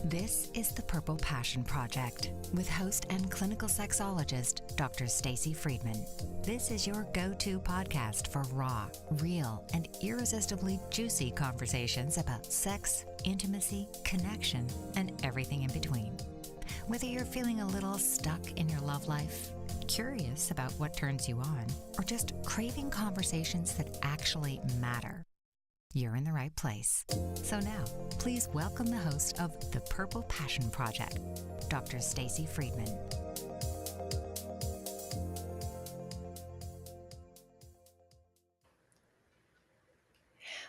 This is the Purple Passion Project with host and clinical sexologist, Dr. Stacy Friedman. This is your go-to podcast for raw, real, and irresistibly juicy conversations about sex, intimacy, connection, and everything in between. Whether you're feeling a little stuck in your love life, curious about what turns you on, or just craving conversations that actually matter, you're in the right place. So now, please welcome the host of the Purple Passion Project, Dr. Stacy Friedman.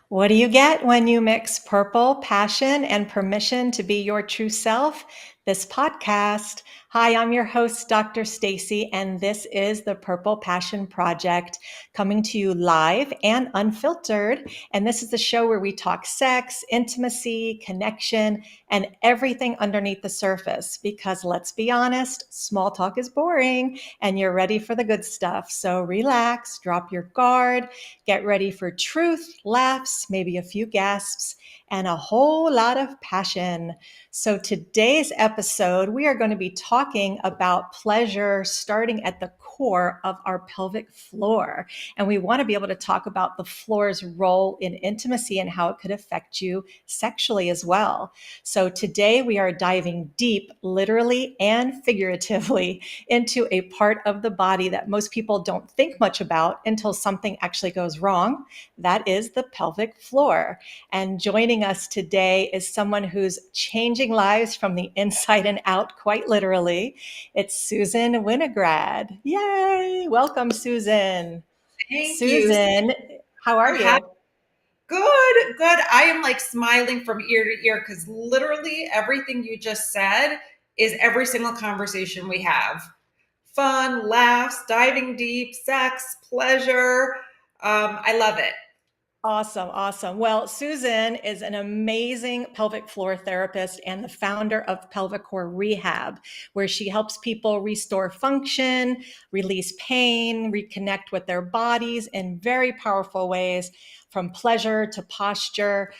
What do you get when you mix purple, passion, and permission to be your true self? This podcast. Hi, I'm your host, Dr. Stacy, and this is the Purple Passion Project, coming to you live and unfiltered. And this is the show where we talk sex, intimacy, connection, and everything underneath the surface. Because let's be honest, small talk is boring, and you're ready for the good stuff. So relax, drop your guard, get ready for truth, laughs, maybe a few gasps, and a whole lot of passion. So today's episode, we are going to be talking about pleasure starting at the core of our pelvic floor. And we want to be able to talk about the floor's role in intimacy and how it could affect you sexually as well. So today we are diving deep, literally and figuratively, into a part of the body that most people don't think much about until something actually goes wrong. That is the pelvic floor. And joining us today is someone who's changing lives from the inside and out, quite literally. It's Susan Winograd. Yay! Welcome, Susan. Thank you. Susan, how are you? Good, good. I am like smiling from ear to ear because literally everything you just said is every single conversation we have. Fun, laughs, diving deep, sex, pleasure. I love it. Awesome, awesome. Well, Susan is an amazing pelvic floor therapist and the founder of Pelvic Core Rehab, where she helps people restore function, release pain, reconnect with their bodies in very powerful ways, from pleasure to posture.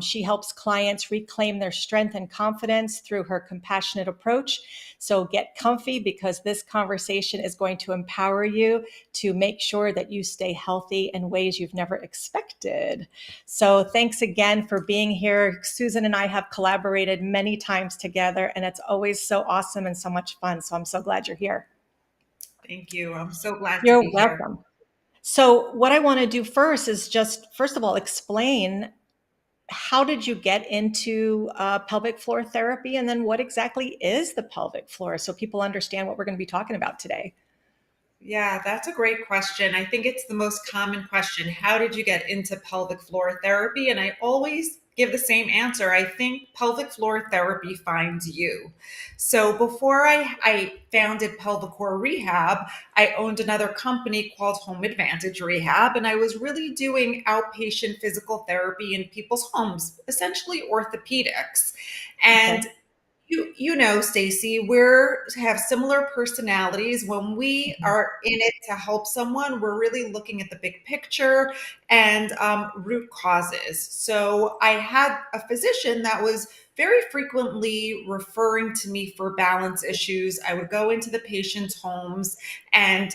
She helps clients reclaim their strength and confidence through her compassionate approach. So get comfy, because this conversation is going to empower you to make sure that you stay healthy in ways you've never expected. So thanks again for being here. Susan and I have collaborated many times together, and it's always so awesome and so much fun. So I'm so glad you're here. Thank you. I'm so glad to You're be here. welcome. So what I want to do first is just, first of all, explain, how did you get into pelvic floor therapy? And then what exactly is the pelvic floor, so people understand what we're going to be talking about today? Yeah, that's a great question. I think it's the most common question. How did you get into pelvic floor therapy? And I always give the same answer. I think pelvic floor therapy finds you. So before I founded Pelvic Core Rehab, I owned another company called Home Advantage Rehab, and I was really doing outpatient physical therapy in people's homes, essentially orthopedics. Okay. And you know, Stacy, we're have similar personalities. When we are in it to help someone, we're really looking at the big picture and root causes. So I had a physician that was very frequently referring to me for balance issues. I would go into the patient's homes and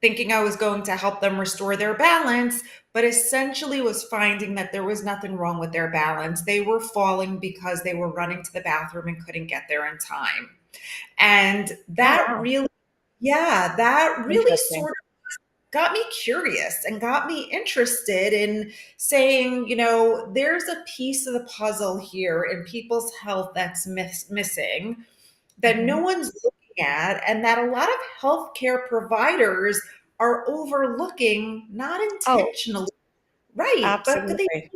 thinking I was going to help them restore their balance, but essentially was finding that there was nothing wrong with their balance. They were falling because they were running to the bathroom and couldn't get there in time. And Oh, that wow. really, yeah, that really Interesting. sort of got me curious and got me interested in saying, you know, there's a piece of the puzzle here in people's health that's missing, that no Mhm. one's looking at, and that a lot of healthcare providers are overlooking, not Oh, intentionally, right? But they, absolutely.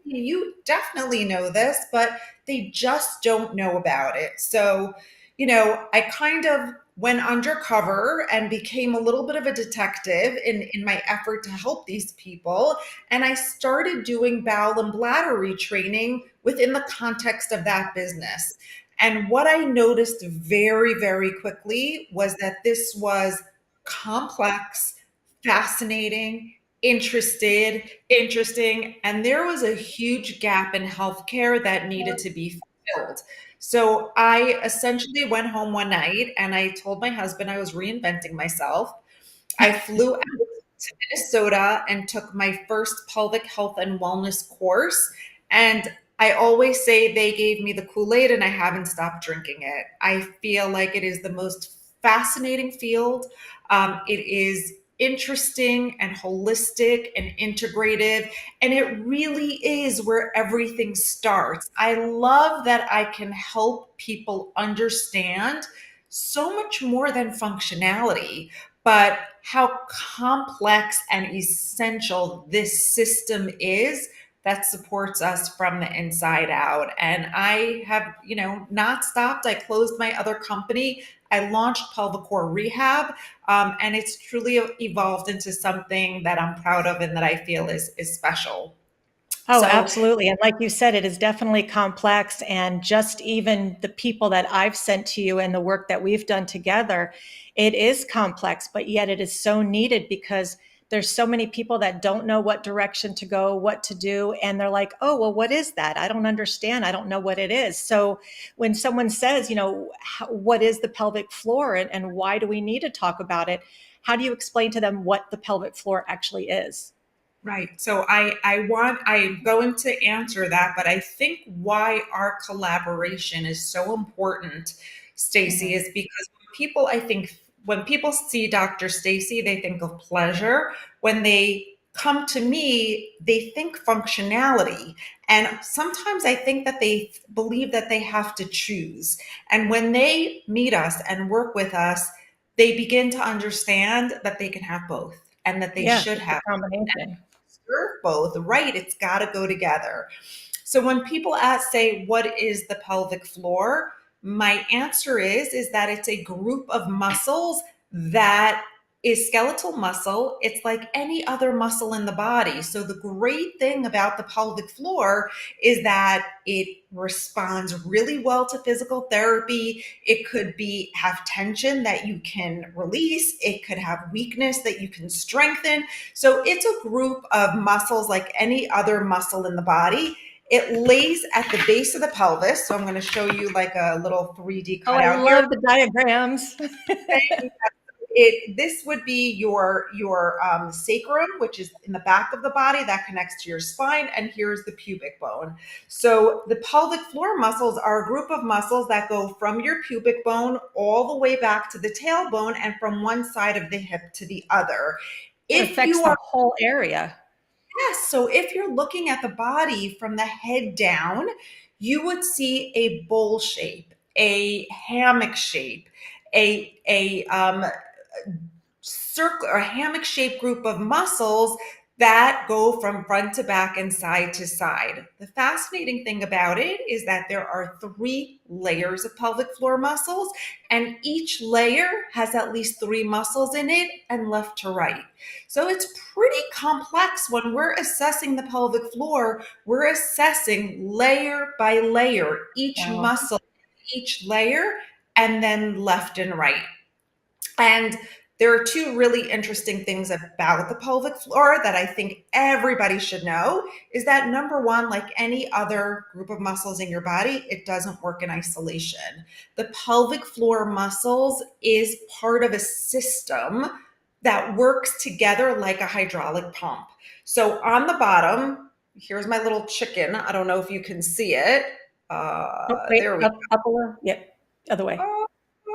you definitely know this, but they just don't know about it. So, you know, I kind of went undercover and became a little bit of a detective in my effort to help these people. And I started doing bowel and bladder retraining within the context of that business. And what I noticed very, very quickly was that this was complex, fascinating, interesting, and there was a huge gap in healthcare that needed to be filled. fulfilled. So I essentially went home one night and I told my husband I was reinventing myself. I flew out to Minnesota and took my first pelvic health and wellness course. And I always say they gave me the Kool-Aid and I haven't stopped drinking it. I feel like it is the most fascinating field. It is interesting and holistic and integrative. And it really is where everything starts. I love that I can help people understand so much more than functionality, but how complex and essential this system is that supports us from the inside out. And I have, not stopped. I closed my other company. I launched Pelvic Core Rehab, and it's truly evolved into something that I'm proud of and that I feel is special. Oh, So, absolutely. And like you said, it is definitely complex. And just even the people that I've sent to you and the work that we've done together, it is complex, but yet it is so needed because there's so many people that don't know what direction to go, what to do. And they're like, oh, well, what is that? I don't understand. I don't know what it is. So when someone says, what is the pelvic floor and why do we need to talk about it? How do you explain to them what the pelvic floor actually is? right. So I'm going to answer that, but I think why our collaboration is so important, Stacy, Mhm. is because when people see Dr. Stacy, they think of pleasure. When they come to me, they think functionality. And sometimes I think that they believe that they have to choose. And when they meet us and work with us, they begin to understand that they can have both and that they Yeah, should it's a have combination. serve both, right? It's got to go together. So when people say, what is the pelvic floor? My answer is that it's a group of muscles that is skeletal muscle. It's like any other muscle in the body. So the great thing about the pelvic floor is that it responds really well to physical therapy. It could have tension that you can release. It could have weakness that you can strengthen. So it's a group of muscles like any other muscle in the body. It lays at the base of the pelvis. So I'm going to show you like a little 3D Oh, I cutout here. love the diagrams. This would be your sacrum, which is in the back of the body that connects to your spine, and here's the pubic bone. So the pelvic floor muscles are a group of muscles that go from your pubic bone all the way back to the tailbone and from one side of the hip to the other. It If affects you the are whole area. Yes. So if you're looking at the body from the head down, you would see a bowl shape, a hammock shape, a circle or hammock shaped group of muscles that go from front to back and side to side. The fascinating thing about it is that there are 3 layers of pelvic floor muscles, and each layer has at least 3 muscles in it and left to right. So it's pretty complex. When we're assessing the pelvic floor, we're assessing layer by layer, each Wow. muscle, each layer, and then left and right. And there are 2 really interesting things about the pelvic floor that I think everybody should know is that number one, like any other group of muscles in your body, it doesn't work in isolation. The pelvic floor muscles is part of a system that works together like a hydraulic pump. So on the bottom, here's my little chicken. I don't know if you can see it. Oh, wait, There we up a little. Yep, other way. go.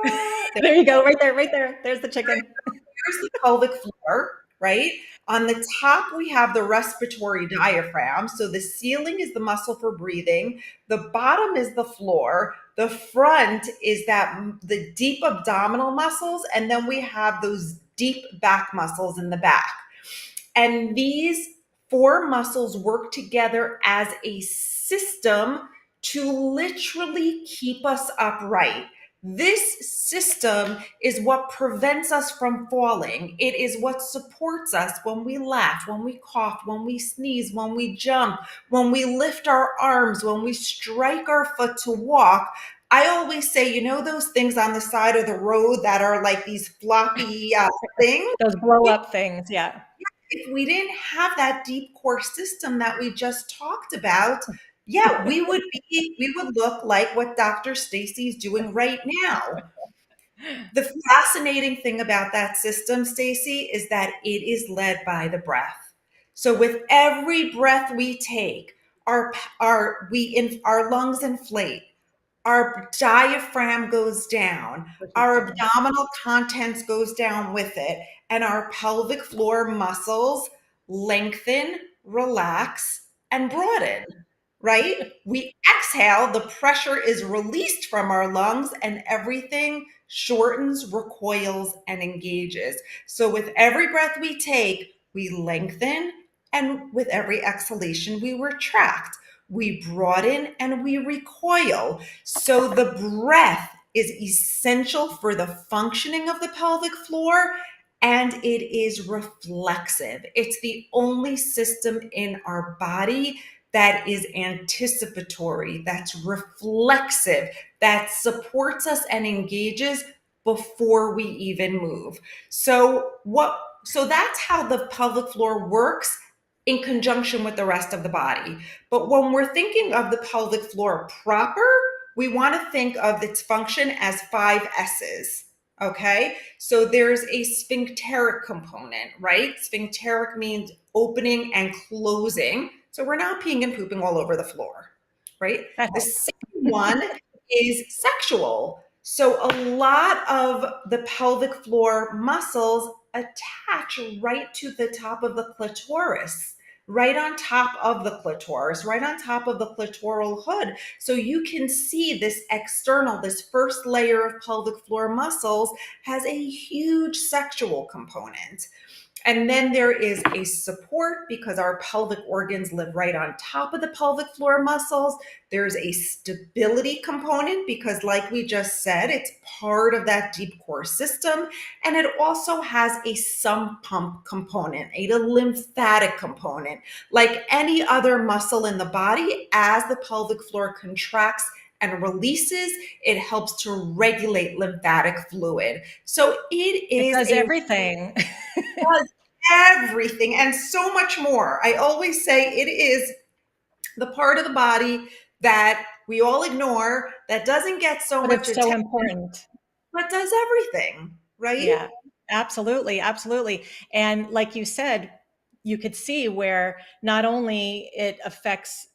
There There you go, right there, right there. There's the chicken. Here's the pelvic floor, right? On the top, we have the respiratory diaphragm. So the ceiling is the muscle for breathing. The bottom is the floor. The front is the deep abdominal muscles. And then we have those deep back muscles in the back. And these 4 muscles work together as a system to literally keep us upright. This system is what prevents us from falling. It is what supports us when we laugh, when we cough, when we sneeze, when we jump, when we lift our arms, when we strike our foot to walk. I always say, those things on the side of the road that are like these floppy things? Those blow up things, yeah. If we didn't have that deep core system that we just talked about, Yeah, we would look like what Dr. Stacy's doing right now. The fascinating thing about that system, Stacy, is that it is led by the breath. So with every breath we take, our lungs inflate, our diaphragm goes down, our Interesting. abdominal contents goes down with it, and our pelvic floor muscles lengthen, relax, and broaden, right? We exhale, the pressure is released from our lungs, and everything shortens, recoils, and engages. So with every breath we take, we lengthen, and with every exhalation, we retract. We broaden and we recoil. So the breath is essential for the functioning of the pelvic floor, and it is reflexive. It's the only system in our body that is anticipatory, that's reflexive, that supports us and engages before we even move. So that's how the pelvic floor works in conjunction with the rest of the body. But when we're thinking of the pelvic floor proper, we want to think of its function as 5 S's. Okay, so there's a sphincteric component, right? Sphincteric means opening and closing. So we're not peeing and pooping all over the floor, right? That The helps. second one is sexual. So a lot of the pelvic floor muscles attach right to the top of the clitoris, right on top of the clitoris, right on top of the clitoral hood. So you can see this external, this first layer of pelvic floor muscles has a huge sexual component. And then there is a support because our pelvic organs live right on top of the pelvic floor muscles. There's a stability component because, like we just said, it's part of that deep core system. And it also has a sump pump component, a lymphatic component. Like any other muscle in the body, as the pelvic floor contracts and releases, it helps to regulate lymphatic fluid. So it It is does a everything. does everything and so much more. I always say it is the part of the body that we all ignore, that doesn't get so But much it's so attention, important. but does everything, right? Yeah, absolutely, absolutely. And like you said, you could see where not only it affects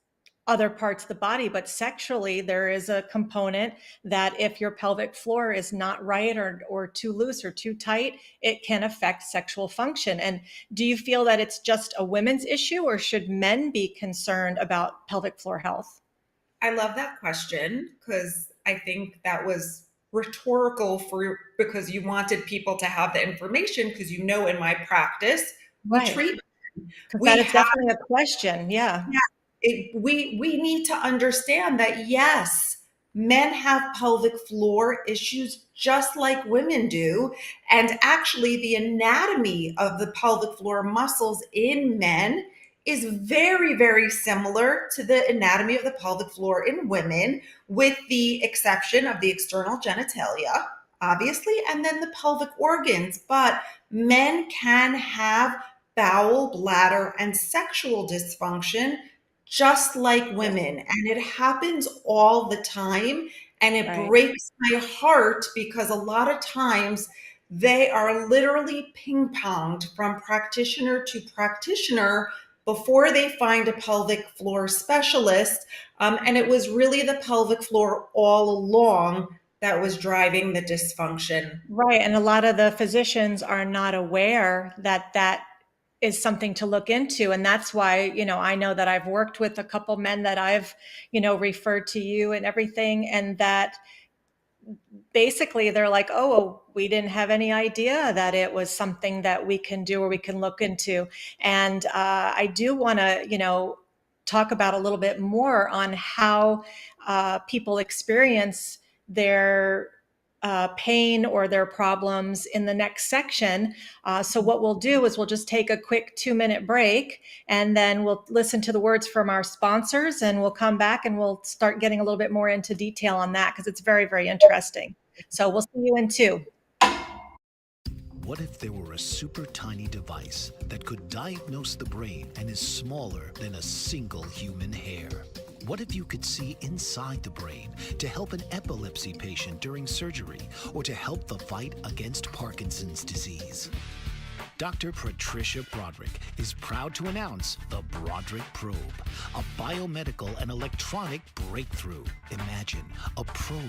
other parts of the body, but sexually, there is a component that if your pelvic floor is not right or too loose or too tight, it can affect sexual function. And do you feel that it's just a women's issue, or should men be concerned about pelvic floor health? I love that question because I think that was rhetorical for because you wanted people to have the information because in my practice we Right. treat Because we that is have definitely a question. Yeah. we need to understand that yes, men have pelvic floor issues just like women do, and actually the anatomy of the pelvic floor muscles in men is very, very similar to the anatomy of the pelvic floor in women, with the exception of the external genitalia, obviously, and then the pelvic organs. But men can have bowel, bladder, and sexual dysfunction just like women. And it happens all the time. And it Right. breaks my heart because a lot of times they are literally ping ponged from practitioner to practitioner before they find a pelvic floor specialist. And it was really the pelvic floor all along that was driving the dysfunction. Right. And a lot of the physicians are not aware that that is something to look into. And that's why, I know that I've worked with a couple men that I've, referred to you and everything. And that basically they're like, oh, well, we didn't have any idea that it was something that we can do or we can look into. And I do want to, talk about a little bit more on how people experience their pain or their problems in the next section. So, what we'll do is we'll just take a quick 2-minute break and then we'll listen to the words from our sponsors and we'll come back and we'll start getting a little bit more into detail on that because it's very, very interesting. So, we'll see you in 2. What if there were a super tiny device that could diagnose the brain and is smaller than a single human hair? What if you could see inside the brain to help an epilepsy patient during surgery or to help the fight against Parkinson's disease? Dr. Patricia Broderick is proud to announce the Broderick Probe, a biomedical and electronic breakthrough. Imagine a probe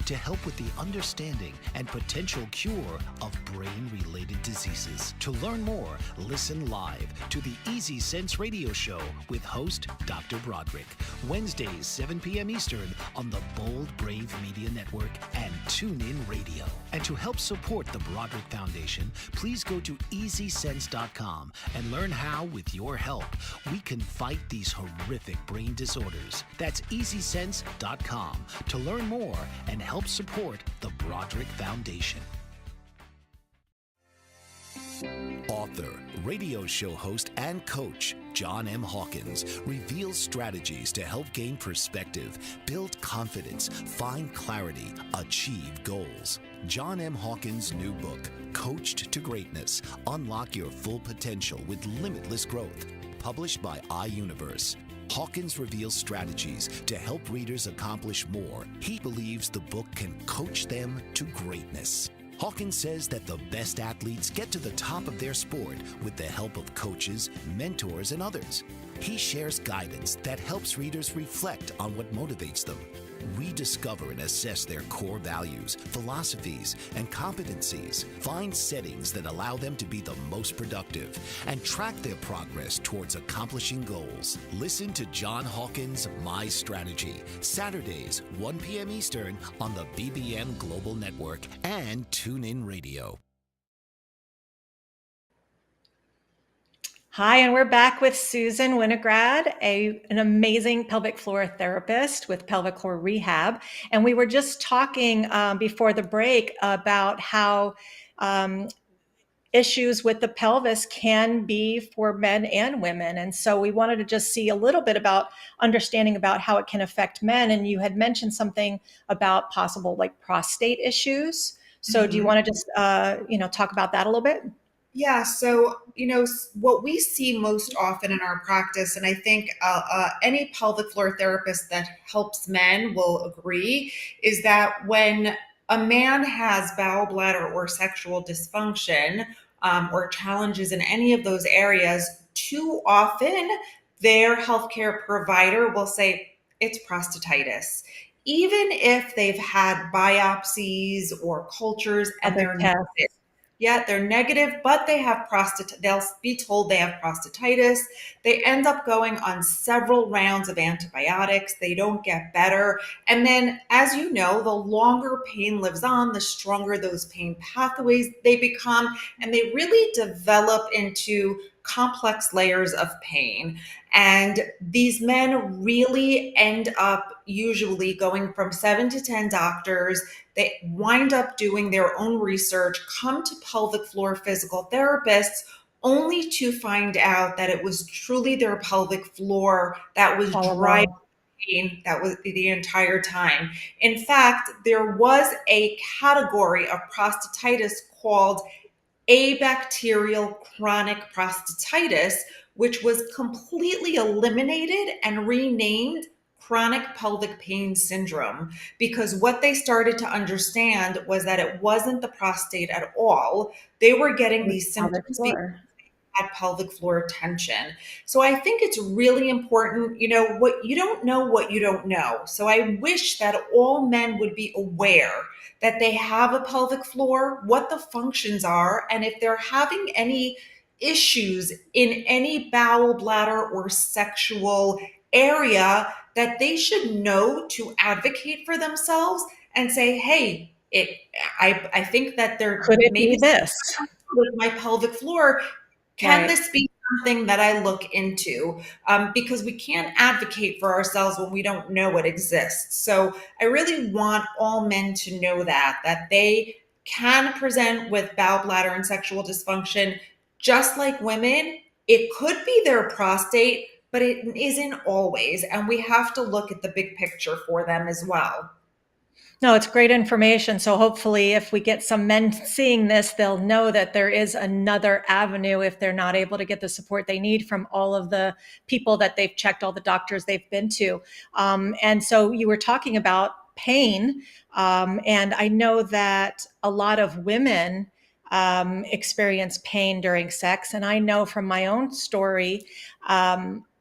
to help with the understanding and potential cure of brain-related diseases. To learn more, listen live to the Easy Sense radio show with host Dr. Broderick, Wednesdays 7 p.m. Eastern on the Bold Brave Media Network and TuneIn Radio. And to help support the Broderick Foundation, please go to EasySense.com and learn how, with your help, we can fight these horrific brain disorders. That's EasySense.com to learn more and help support the Broderick Foundation. Author, radio show host, and coach John M. Hawkins reveals strategies to help gain perspective, build confidence, find clarity, achieve goals. John M. Hawkins' new book, Coached to Greatness, Unlock Your Full Potential with Limitless Growth, published by iUniverse. Hawkins reveals strategies to help readers accomplish more. He believes the book can coach them to greatness. Hawkins says that the best athletes get to the top of their sport with the help of coaches, mentors, and others. He shares guidance that helps readers reflect on what motivates them, rediscover and assess their core values, philosophies, and competencies, find settings that allow them to be the most productive, and track their progress towards accomplishing goals. Listen to John Hawkins' My Strategy, Saturdays, 1 p.m. Eastern on the BBM Global Network and TuneIn Radio. Hi, and we're back with Susan Winograd, an amazing pelvic floor therapist with pelvic floor rehab. And we were just talking before the break about how issues with the pelvis can be for men and women. And so we wanted to just see a little bit about understanding about how it can affect men. And you had mentioned something about possible like prostate issues. So do you want to just, talk about that a little bit? Yeah, so, what we see most often in our practice, and I think any pelvic floor therapist that helps men will agree, is that when a man has bowel bladder or sexual dysfunction or challenges in any of those areas, too often their healthcare provider will say it's prostatitis. Even if they've had biopsies or cultures and they're negative. Yeah, they're negative, but they have they'll be told they have prostatitis. They end up going on several rounds of antibiotics. They don't get better. And then, as you know, the longer pain lives on, the stronger those pain pathways they become, and they really develop into complex layers of pain. And these men really end up usually going from 7 to 10 doctors. They wind up doing their own research, come to pelvic floor physical therapists, only to find out that it was truly their pelvic floor that was driving pain that was the entire time. In fact, there was a category of prostatitis called abacterial chronic prostatitis, which was completely eliminated and renamed chronic pelvic pain syndrome, because what they started to understand was that it wasn't the prostate at all. They were getting these symptoms because they had pelvic floor tension. So I think it's really important, what you don't know, what you don't know. So I wish that all men would be aware that they have a pelvic floor, what the functions are, and if they're having any issues in any bowel, bladder, or sexual area, that they should know to advocate for themselves and say, hey, I think that there could it maybe be this with my pelvic floor. Can this be something that I look into? Because we can't advocate for ourselves when we don't know it exists. So I really want all men to know that they can present with bowel, bladder, and sexual dysfunction, just like women. It could be their prostate, but it isn't always. And we have to look at the big picture for them as well. No, it's great information. So hopefully if we get some men seeing this, they'll know that there is another avenue if they're not able to get the support they need from all of the people that they've checked, all the doctors they've been to. And so you were talking about pain. And I know that a lot of women experience pain during sex. And I know from my own story,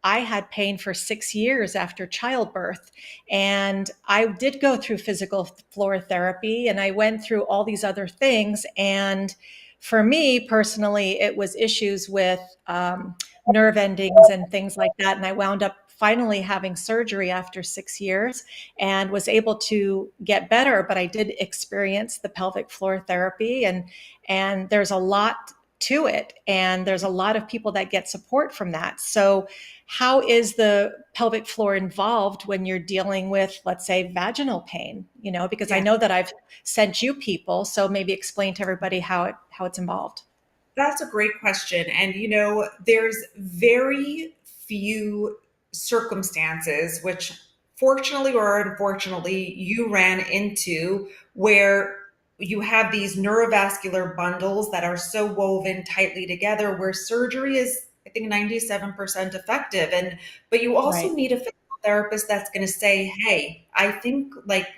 I had pain for 6 years after childbirth. And I did go through physical floor therapy and I went through all these other things. And for me personally, it was issues with nerve endings and things like that. And I wound up finally having surgery after 6 years and was able to get better. But I did experience the pelvic floor therapy, and there's a lot to it. And there's a lot of people that get support from that. So how is the pelvic floor involved when you're dealing with, let's say, vaginal pain? Because I Yeah. know that I've sent you people, so maybe explain to everybody how it's involved. That's a great question. And, there's very few circumstances, which fortunately or unfortunately you ran into, where you have these neurovascular bundles that are so woven tightly together where surgery is, I think, 97% effective. But you also Right. need a physical therapist that's going to say, hey, I think like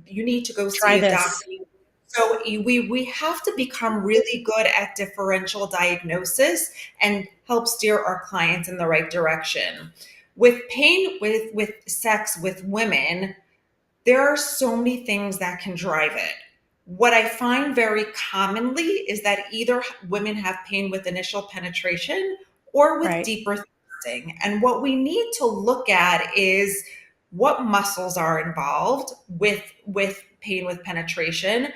you need to go see Try a doctor. this. So we have to become really good at differential diagnosis and help steer our clients in the right direction. With pain, with sex, with women, there are so many things that can drive it. What I find very commonly is that either women have pain with initial penetration or with Right. deeper thrusting. And what we need to look at is what muscles are involved with pain with penetration.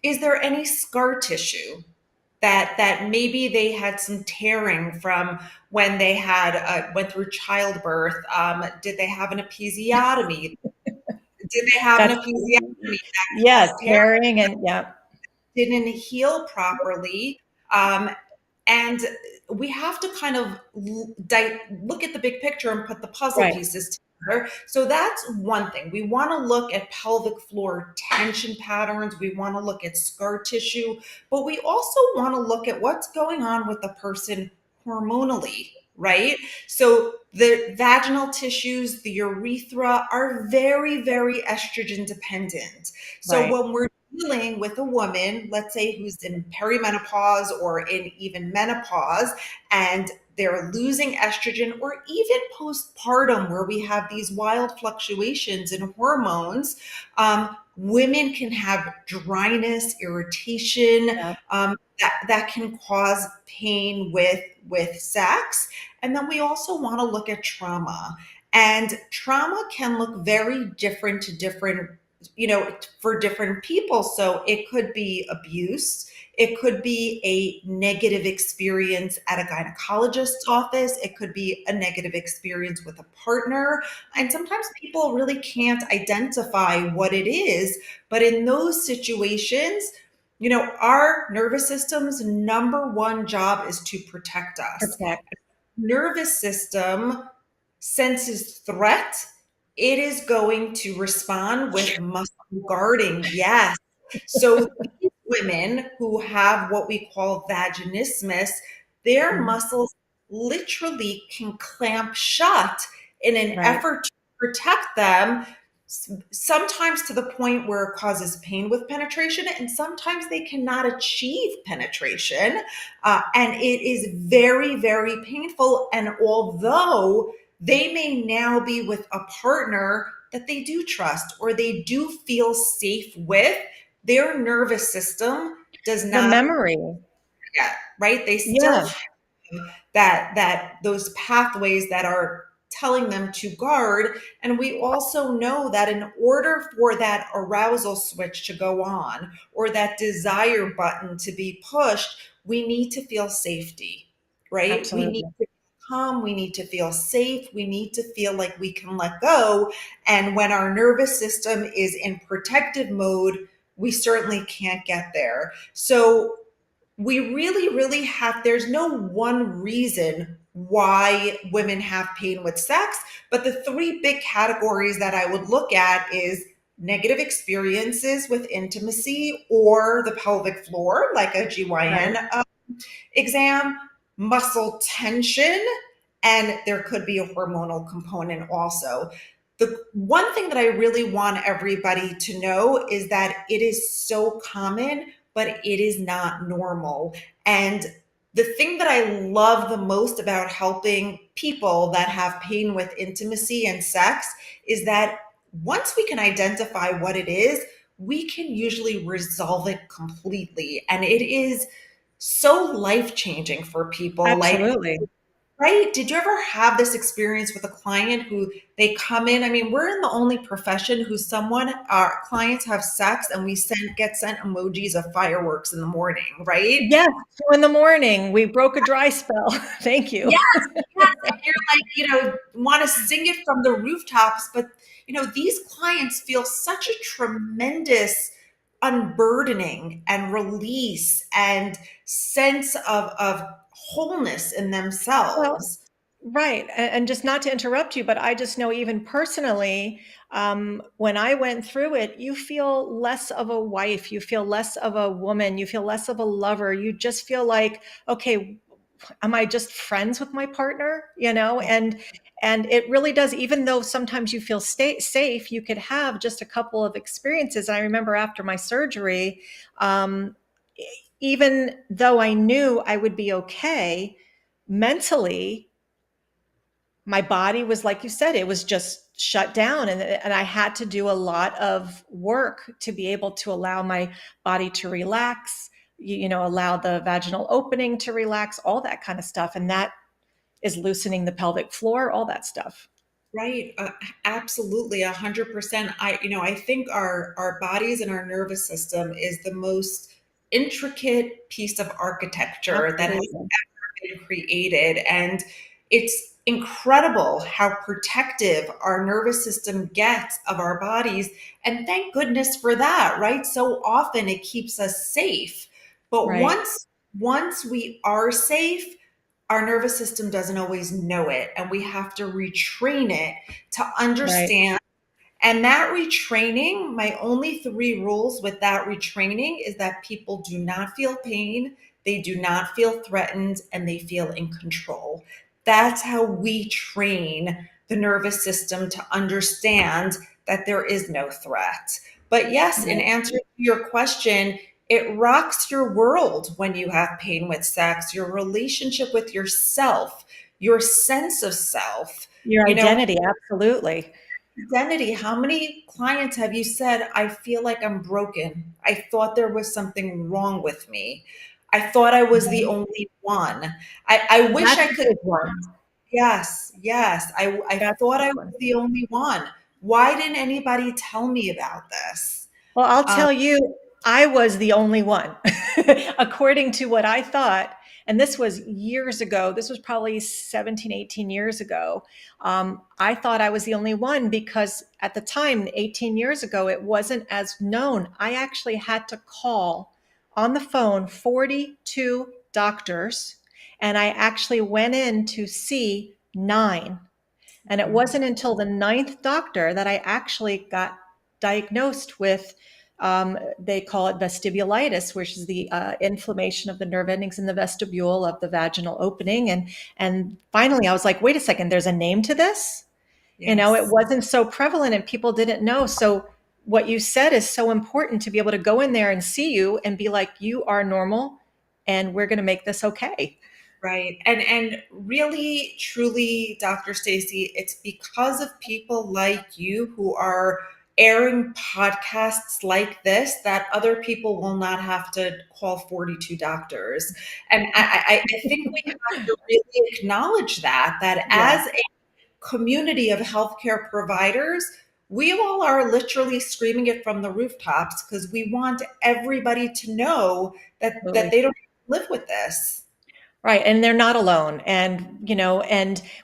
Is there any scar tissue that maybe they had some tearing from when they had went through childbirth? Did they have an episiotomy? Did they have an That's episiotomy that yes, caused tear, tearing and yeah. didn't heal properly? And we have to kind of look at the big picture and put the puzzle Right. pieces together. So that's one thing. We want to look at pelvic floor tension patterns. We want to look at scar tissue, but we also want to look at what's going on with the person hormonally, right? So the vaginal tissues, the urethra are very, very estrogen dependent. So Right. when we're dealing with a woman, let's say who's in perimenopause or in even menopause, and they're losing estrogen, or even postpartum, where we have these wild fluctuations in hormones, women can have dryness, irritation, Yeah. that can cause pain with sex. And then we also want to look at trauma. And trauma can look very different to different, for different people. So it could be abuse. It could be a negative experience at a gynecologist's office. It could be a negative experience with a partner. And sometimes people really can't identify what it is. But in those situations, our nervous system's number one job is to protect us. Protect. Nervous system senses threat, it is going to respond with muscle guarding. Yes. So these women who have what we call vaginismus, their Mhm. muscles literally can clamp shut in an Right. effort to protect them, sometimes to the point where it causes pain with penetration, and sometimes they cannot achieve penetration. And it is very, very painful. And although they may now be with a partner that they do trust or they do feel safe with, their nervous system does The not memory. yet, right? They still Yeah. have that those pathways that are telling them to guard. And we also know that in order for that arousal switch to go on or that desire button to be pushed, we need to feel safety, right? We need Absolutely. to calm, we need to feel safe, we need to feel like we can let go. And when our nervous system is in protective mode, we certainly can't get there. So we really, really have, there's no one reason why women have pain with sex, but the three big categories that I would look at is negative experiences with intimacy or the pelvic floor, like a GYN exam, muscle tension, and there could be a hormonal component also. The one thing that I really want everybody to know is that it is so common, but it is not normal. And the thing that I love the most about helping people that have pain with intimacy and sex is that once we can identify what it is, we can usually resolve it completely. And it is so life changing for people. Like, Absolutely. right? Did you ever have this experience with a client who they come in? I mean, we're in the only profession who our clients have sex and we get sent emojis of fireworks in the morning, right? Yes, 2 in the morning. We broke a dry spell. Thank you. Yes, yes. And you're like, want to sing it from the rooftops. But, these clients feel such a tremendous unburdening and release and sense of wholeness in Well, themselves. right. And just not to interrupt you, but I just know even personally, when I went through it, you feel less of a wife, you feel less of a woman, you feel less of a lover. You just feel like, okay, am I just friends with my partner? And it really does, even though sometimes you feel safe, you could have just a couple of experiences. I remember after my surgery, um, even though I knew I would be okay mentally, my body was, like you said, it was just shut down, and I had to do a lot of work to be able to allow my body to relax, allow the vaginal opening to relax, all that kind of stuff. And that is loosening the pelvic floor, all that stuff. Right. Absolutely. 100%. I think our bodies and our nervous system is the most intricate piece of architecture that has Absolutely. been created. And it's incredible how protective our nervous system gets of our bodies. And thank goodness for that, right? So often it keeps us safe. But Right. once we are safe, our nervous system doesn't always know it. And we have to retrain it to Right. understand. And that retraining, my only three rules with that retraining is that people do not feel pain, they do not feel threatened, and they feel in control. That's how we train the nervous system to understand that there is no threat. But yes, in Right. answer to your question, it rocks your world when you have pain with sex, your relationship with yourself, your sense of self. Your You know, identity. Absolutely. identity. How many clients have you said, I feel like I'm broken? I thought there was something wrong with me. I thought I was the Mhm. only one. I wish That's I a could. big one. Yes, yes. I That's a thought big I was one. the only one. Why didn't anybody tell me about this? Well, I'll Um, tell you, I was the only one, according to what I thought. And this was years ago. This was probably 17, 18 years ago. I thought I was the only one because at the time, 18 years ago, it wasn't as known. I actually had to call on the phone 42 doctors, and I actually went in to see 9. And it wasn't until the ninth doctor that I actually got diagnosed with, they call it vestibulitis, which is the inflammation of the nerve endings in the vestibule of the vaginal opening. And finally, I was like, wait a second, there's a name to this? It yes. wasn't so prevalent and people didn't know. So what you said is so important, to be able to go in there and see you and be like, you are normal and we're going to make this okay. Right. And really, truly, Dr. Stacy, it's because of people like you who are airing podcasts like this that other people will not have to call 42 doctors. And I think we have to really acknowledge that Yeah, as a community of healthcare providers, we all are literally screaming it from the rooftops because we want everybody to know that absolutely. they don't live with this. Right. And they're not alone. And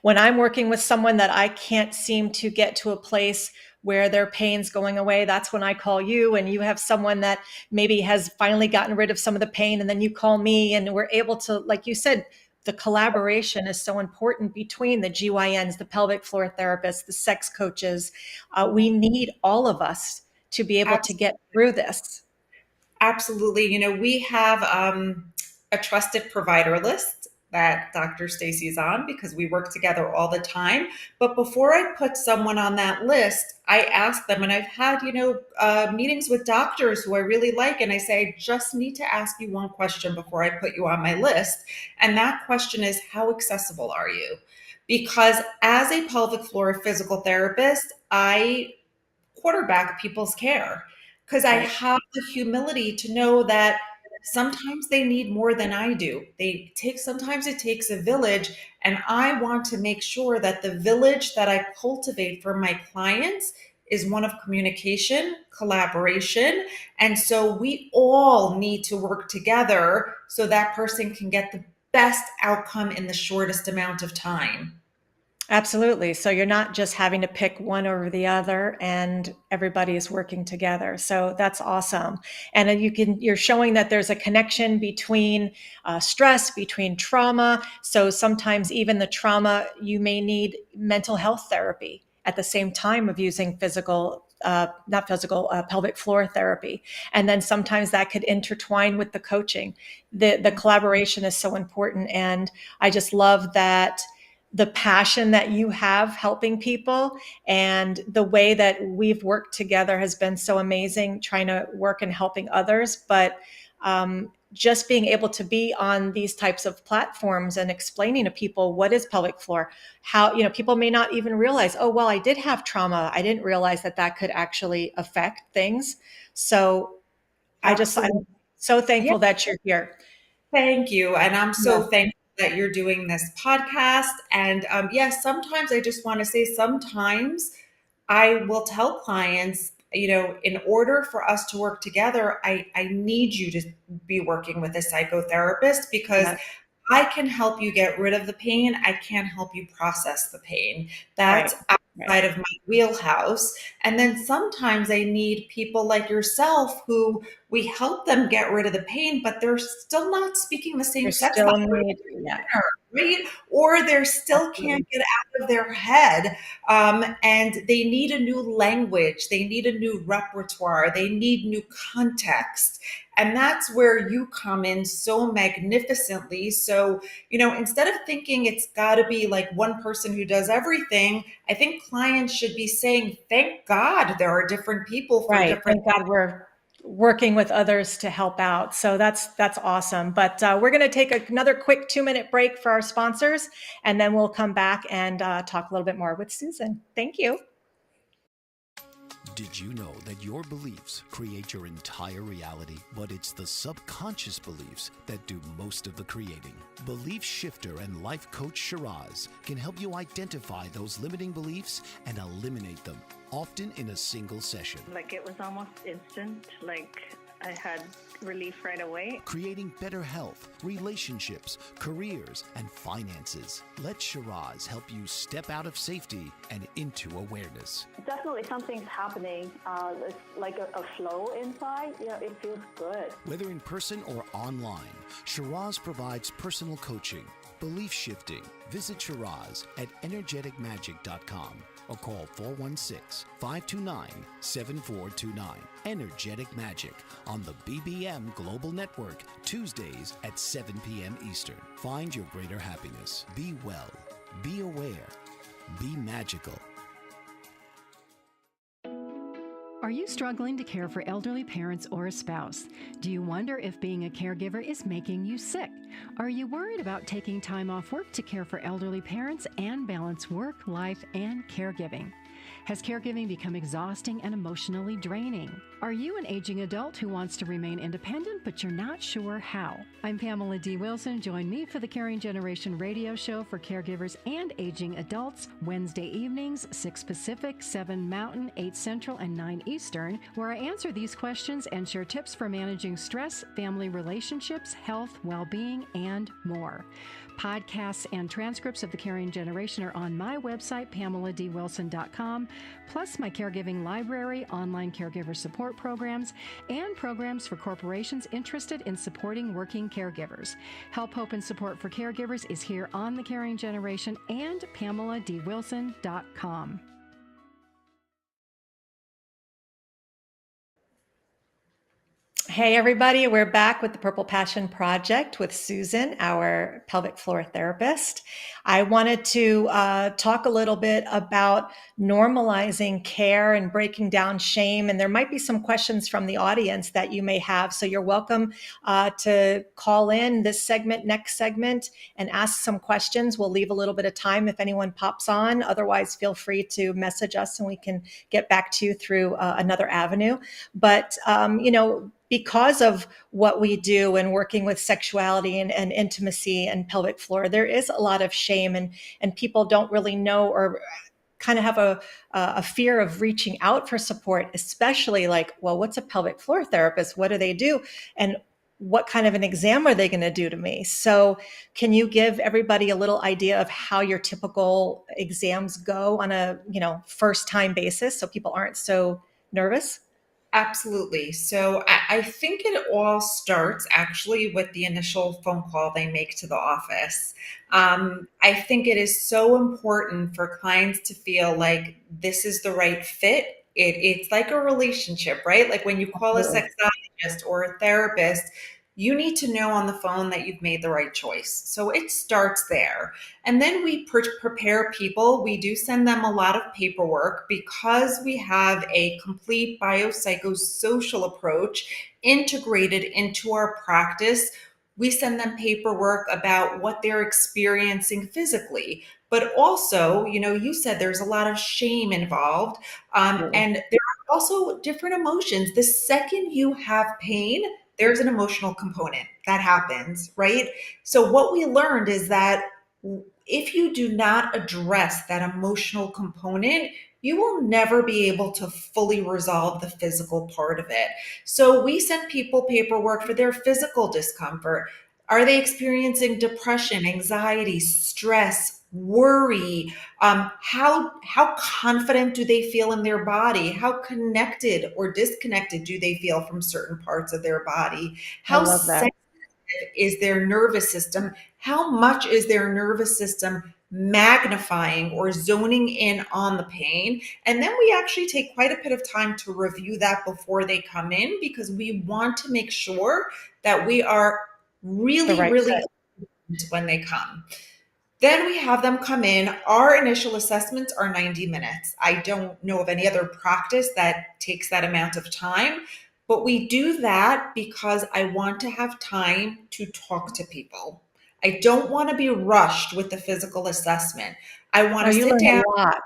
when I'm working with someone that I can't seem to get to a place where their pain's going away, that's when I call you. And you have someone that maybe has finally gotten rid of some of the pain. And then you call me, and we're able to, like you said, the collaboration is so important between the GYNs, the pelvic floor therapists, the sex coaches. We need all of us to be able to get through this. Absolutely. We have a trusted provider list that Dr. Stacy's on because we work together all the time. But before I put someone on that list, I ask them, and I've had, meetings with doctors who I really like, and I say, I just need to ask you one question before I put you on my list. And that question is, how accessible are you? Because as a pelvic floor physical therapist, I quarterback people's care because I Right. have the humility to know that sometimes they need more than I do. Sometimes it takes a village, and I want to make sure that the village that I cultivate for my clients is one of communication, collaboration. And so we all need to work together so that person can get the best outcome in the shortest amount of time. Absolutely. So you're not just having to pick one over the other, and everybody is working together. So that's awesome. And then you're showing that there's a connection between stress, between trauma. So sometimes even the trauma, you may need mental health therapy at the same time of using pelvic floor therapy. And then sometimes that could intertwine with the coaching. The collaboration is so important. And I just love that the passion that you have helping people, and the way that we've worked together has been so amazing, trying to work and helping others. But just being able to be on these types of platforms and explaining to people what is pelvic floor, how, people may not even realize, oh, well, I did have trauma. I didn't realize that could actually affect things. So I'm Absolutely. so Yeah. thankful that you're here. Thank you. And I'm so Yeah. thankful that you're doing this podcast. And yes, sometimes I just want to say, sometimes I will tell clients, in order for us to work together, I need you to be working with a psychotherapist because Yeah. I can help you get rid of the pain. I can't help you process the pain. That's Right. Right. outside of my wheelhouse. And then sometimes I need people like yourself who we help them get rid of the pain, but they're still not speaking the same You're sex still language, need, yeah, right? Or they still absolutely. can't get out of their head. And they need a new language. They need a new repertoire. They need new context. And that's where you come in so magnificently. So, instead of thinking it's got to be like one person who does everything, I think clients should be saying, thank God there are different people for Right. different. Thank God we're working with others to help out. So that's awesome. But we're going to take another quick 2-minute break for our sponsors, and then we'll come back and talk a little bit more with Susan. Thank you. Did you know that your beliefs create your entire reality, but it's the subconscious beliefs that do most of the creating? Belief shifter and life coach Shiraz can help you identify those limiting beliefs and eliminate them, often in a single session. Like, it was almost instant. Like, I had relief right away. Creating better health, relationships, careers, and finances. Let Shiraz help you step out of safety and into awareness. Definitely something's happening. It's like a flow inside. It feels good. Whether in person or online, Shiraz provides personal coaching, belief shifting. Visit Shiraz at energeticmagic.com or call 416-529-7429. Energetic Magic on the BBM Global Network, Tuesdays at 7 p.m. Eastern. Find your greater happiness. Be well. Be aware. Be magical. Are you struggling to care for elderly parents or a spouse? Do you wonder if being a caregiver is making you sick? Are you worried about taking time off work to care for elderly parents and balance work, life, and caregiving? Has caregiving become exhausting and emotionally draining? Are you an aging adult who wants to remain independent, but you're not sure how? I'm Pamela D. Wilson. Join me for the Caring Generation radio show for caregivers and aging adults, Wednesday evenings, 6 Pacific, 7 Mountain, 8 Central, and 9 Eastern, where I answer these questions and share tips for managing stress, family relationships, health, well-being, and more. Podcasts and transcripts of the Caring Generation are on my website, PamelaDWilson.com, plus my caregiving library, online caregiver support programs, and programs for corporations interested in supporting working caregivers. Help, hope, and support for caregivers is here on the Caring Generation and PamelaDWilson.com. Hey, everybody, we're back with the Purple Passion Project with Susan, our pelvic floor therapist. I wanted to talk a little bit about normalizing care and breaking down shame. And there might be some questions from the audience that you may have. So you're welcome to call in this segment, next segment, and ask some questions. We'll leave a little bit of time if anyone pops on. Otherwise, feel free to message us and we can get back to you through another avenue. But, because of what we do and working with sexuality and intimacy and pelvic floor, there is a lot of shame, and people don't really know or kind of have a fear of reaching out for support, especially like, well, what's a pelvic floor therapist? What do they do? And what kind of an exam are they going to do to me? So can you give everybody a little idea of how your typical exams go on a, first time basis so people aren't so nervous? Absolutely. So I think it all starts actually with the initial phone call they make to the office. I think it is so important for clients to feel like this is the right fit. It's like a relationship, right? Like when you call a Absolutely. sexologist or a therapist, you need to know on the phone that you've made the right choice. So it starts there. And then we prepare people. We do send them a lot of paperwork because we have a complete biopsychosocial approach integrated into our practice. We send them paperwork about what they're experiencing physically. But also, you said there's a lot of shame involved. And there are also different emotions. The second you have pain, there's an emotional component that happens, right? So, what we learned is that if you do not address that emotional component, you will never be able to fully resolve the physical part of it. So we send people paperwork for their physical discomfort. Are they experiencing depression, anxiety, stress, worry? How confident do they feel in their body? How connected or disconnected do they feel from certain parts of their body? I How love that. is their nervous system? How much is their nervous system magnifying or zoning in on the pain? And then we actually take quite a bit of time to review that before they come in because we want to make sure that we are The really, right really fit. when they come. Then we have them come in. Our initial assessments are 90 minutes. I don't know of any other practice that takes that amount of time, but we do that because I want to have time to talk to people. I don't want to be rushed with the physical assessment. I want Oh, to you sit learn down. a lot.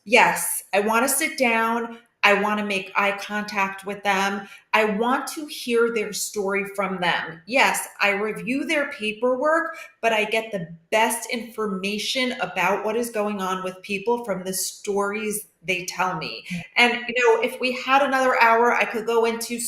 Yes, I want to sit down. I want to make eye contact with them. I want to hear their story from them. Yes, I review their paperwork, but I get the best information about what is going on with people from the stories they tell me. And, if we had another hour, I could go into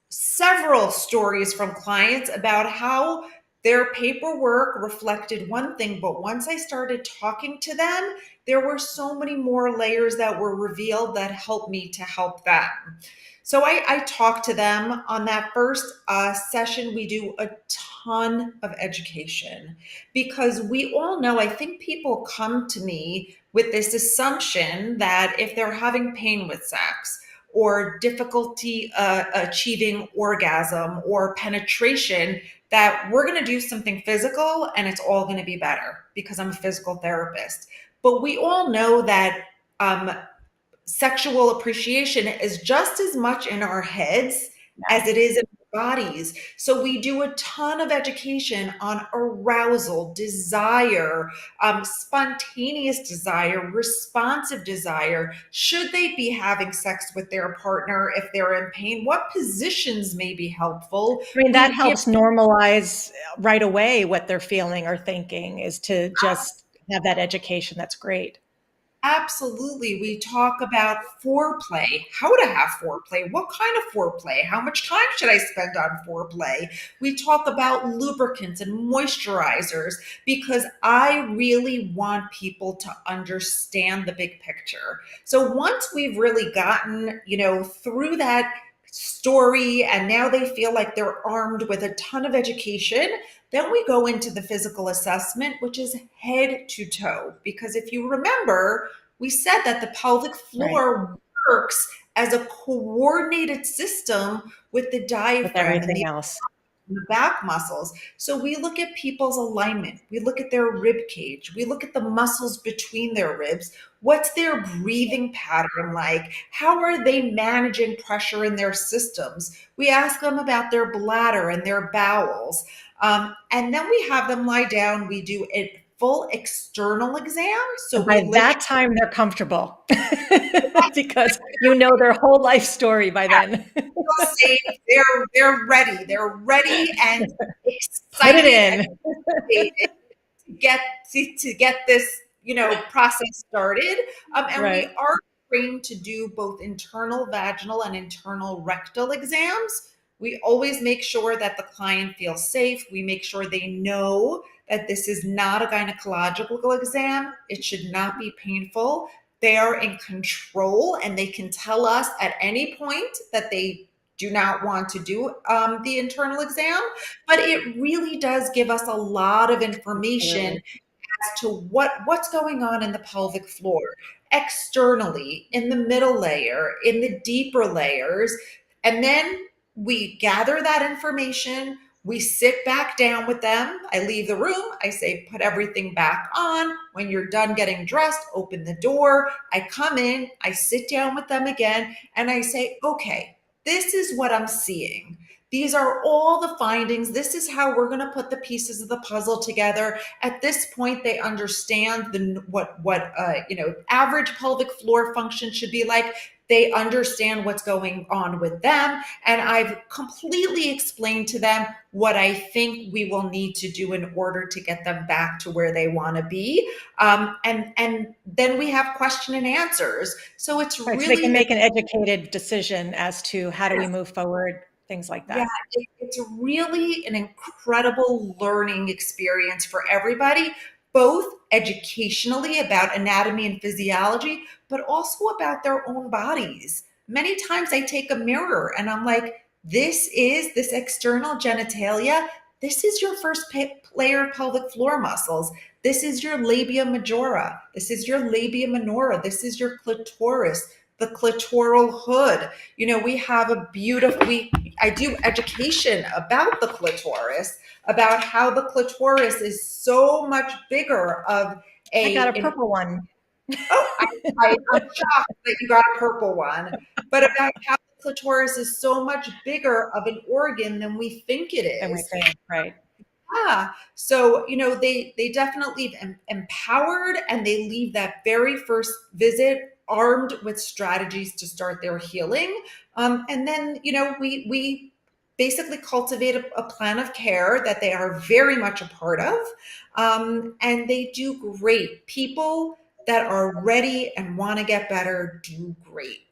several stories from clients about how their paperwork reflected one thing, but once I started talking to them, there were so many more layers that were revealed that helped me to help them. So I talk to them on that first session. We do a ton of education because we all know, I think people come to me with this assumption that if they're having pain with sex or difficulty achieving orgasm or penetration, that we're going to do something physical and it's all going to be better because I'm a physical therapist. But we all know that sexual appreciation is just as much in our heads as it is in our bodies. So we do a ton of education on arousal, desire, spontaneous desire, responsive desire. Should they be having sex with their partner if they're in pain? What positions may be helpful? I mean, that We give helps normalize right away what they're feeling or thinking is to just have that education. That's great. Absolutely. We talk about foreplay, how to have foreplay, what kind of foreplay, how much time should I spend on foreplay? We talk about lubricants and moisturizers because I really want people to understand the big picture. So once we've really gotten, through that story and now they feel like they're armed with a ton of education, then we go into the physical assessment, which is head to toe. Because if you remember, we said that the pelvic Right. floor works as a coordinated system with the With diaphragm and everything the else. back muscles. So we look at people's alignment. We look at their rib cage. We look at the muscles between their ribs. What's their breathing pattern like? How are they managing pressure in their systems? We ask them about their bladder and their bowels. And then we have them lie down. We do a full external exam. So And we by literally that time, they're comfortable because you know their whole life story by then. feel safe. They're ready. They're ready and Put it excited and in. motivated get to get this process started, and we Right. are trained to do both internal vaginal and internal rectal exams. We always make sure that the client feels safe. We make sure they know that this is not a gynecological exam. It should not be painful. They are in control and they can tell us at any point that they do not want to do the internal exam, but it really does give us a lot of information Absolutely. as to what's going on in the pelvic floor, externally, in the middle layer, in the deeper layers. And then we gather that information. We sit back down with them. I leave the room. I say, put everything back on. When you're done getting dressed, open the door. I come in, I sit down with them again, and I say, okay, this is what I'm seeing. These are all the findings. This is how we're going to put the pieces of the puzzle together. At this point, they understand what average pelvic floor function should be like. They understand what's going on with them, and I've completely explained to them what I think we will need to do in order to get them back to where they want to be. And then we have question and answers. So it's Right. So they really can make an educated decision as to how do we move forward, things like yeah, that. it's really an incredible learning experience for everybody, both educationally about anatomy and physiology, but also about their own bodies. Many times I take a mirror and I'm like, this external genitalia. This is your first layer of pelvic floor muscles. This is your labia majora. This is your labia minora. This is your clitoris, the clitoral hood. We have I do education about the clitoris, about how the clitoris is so much bigger of I got a an purple one. oh, I'm shocked that you got a purple one, but about how the clitoris is so much bigger of an organ than we think it And we is. think, right. Yeah. So, they definitely empowered, and they leave that very first visit armed with strategies to start their healing. And then, we basically cultivate a plan of care that they are very much a part of. And they do great. People that are ready and want to get better do great.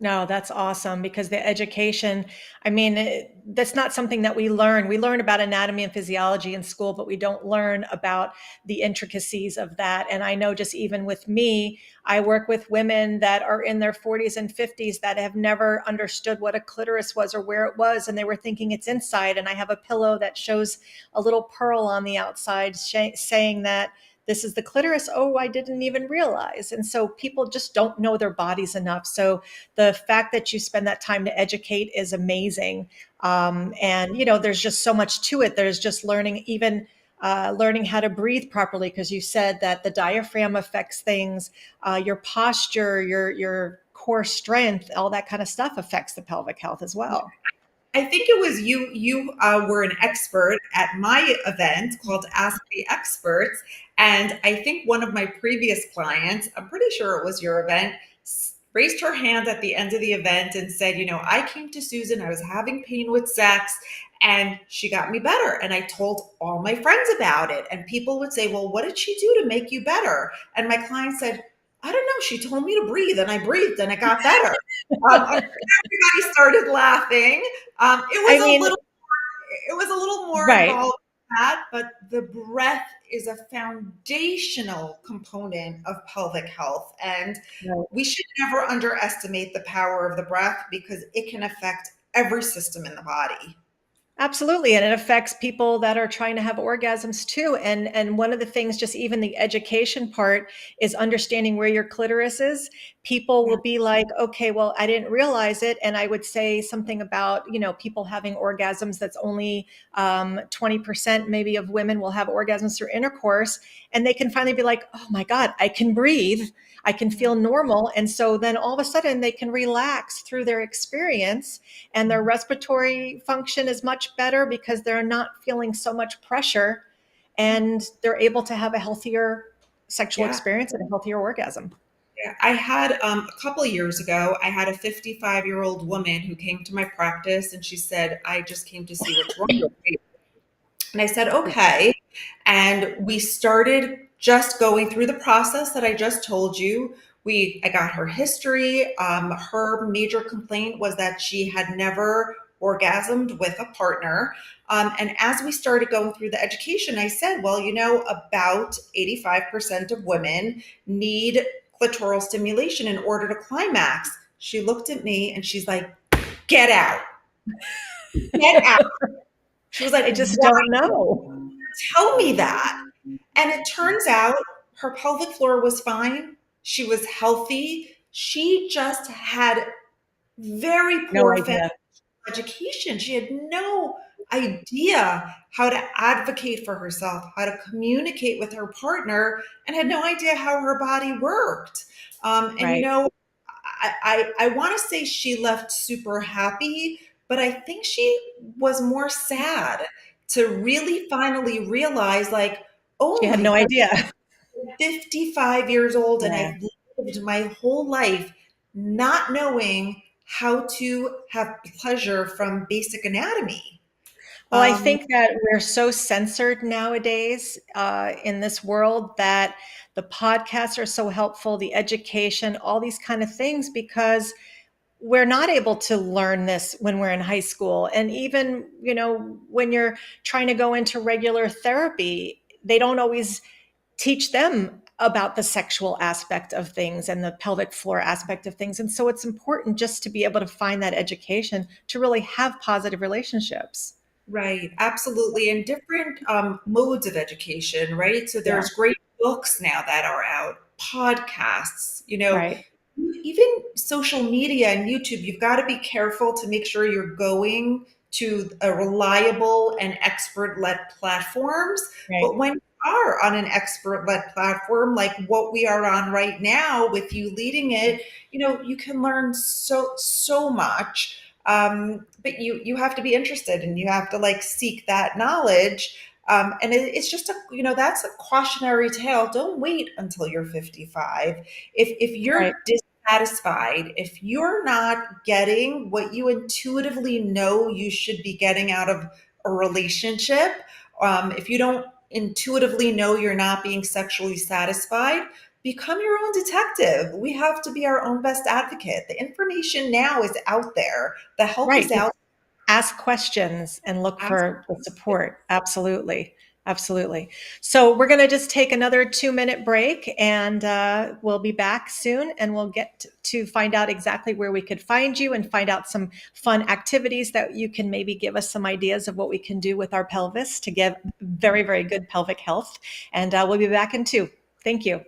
No, that's awesome because the education, I mean, that's not something that we learn. We learn about anatomy and physiology in school, but we don't learn about the intricacies of that. And I know just even with me, I work with women that are in their 40s and 50s that have never understood what a clitoris was or where it was. And they were thinking it's inside. And I have a pillow that shows a little pearl on the outside saying that this is the clitoris. Oh, I didn't even realize. And so people just don't know their bodies enough. So the fact that you spend that time to educate is amazing. And, there's just so much to it. There's just learning, even learning how to breathe properly, because you said that the diaphragm affects things, your posture, your core strength, all that kind of stuff affects the pelvic health as well. I think it was you. You were an expert at my event called Ask the Experts. And I think one of my previous clients, I'm pretty sure it was your event, raised her hand at the end of the event and said, I came to Susan, I was having pain with sex, and she got me better. And I told all my friends about it. And people would say, well, what did she do to make you better? And my client said, I don't know. She told me to breathe, and I breathed, and it got better. Everybody started laughing. I mean, It was a little more right. involved than that, but the breath is a foundational component of pelvic health, and Right. we should never underestimate the power of the breath because it can affect every system in the body. Absolutely. And it affects people that are trying to have orgasms too. And one of the things, just even the education part, is understanding where your clitoris is. People Yeah. will be like, okay, well, I didn't realize it. And I would say something about, people having orgasms that's only 20% maybe of women will have orgasms through intercourse. And they can finally be like, oh my God, I can breathe. I can feel normal. And so then all of a sudden they can relax through their experience, and their respiratory function is much better because they're not feeling so much pressure, and they're able to have a healthier sexual Yeah. experience and a healthier orgasm. Yeah. I had a couple of years ago, I had a 55-year-old woman who came to my practice and she said, I just came to see what's wrong with me. And I said, okay. And we started just going through the process that I just told you. I got her history. Her major complaint was that she had never orgasmed with a partner. And as we started going through the education, I said, well, about 85% of women need clitoral stimulation in order to climax. She looked at me and she's like, get out, get out. She was like, I just why don't know. tell me that? And it turns out her pelvic floor was fine. She was healthy. She just had very No poor family idea. education. She had no idea how to advocate for herself, how to communicate with her partner, and had no idea how her body worked. And Right. I want to say she left super happy, but I think she was more sad to really finally realize, like, She oh had my no God, idea. 55 years old and Yeah. I've lived my whole life not knowing how to have pleasure from basic anatomy. Well, I Um, think that we're so censored nowadays in this world, that the podcasts are so helpful, the education, all these kind of things, because we're not able to learn this when we're in high school. And even, when you're trying to go into regular therapy, they don't always teach them about the sexual aspect of things and the pelvic floor aspect of things. And so it's important just to be able to find that education to really have positive relationships. Right, absolutely. And different modes of education, right? So Yeah. there's great books now that are out, podcasts, Right. even social media and YouTube. You've got to be careful to make sure you're going to a reliable and expert-led platforms. Right. But when you are on an expert-led platform like what we are on right now with you leading it, you can learn so much. But you have to be interested and you have to like seek that knowledge. And it's just that's a cautionary tale. Don't wait until you're 55. If Right. you're dissatisfied, if you're not getting what you intuitively know you should be getting out of a relationship, if you don't intuitively know you're not being sexually satisfied, become your own detective. We have to be our own best advocate. The information now is out there. The help Right. is out. Ask questions and look Ask for the support. Absolutely. Absolutely. So we're going to just take another 2-minute break, and we'll be back soon, and we'll get to find out exactly where we could find you and find out some fun activities that you can maybe give us some ideas of what we can do with our pelvis to get very, very good pelvic health. And we'll be back in 2. Thank you.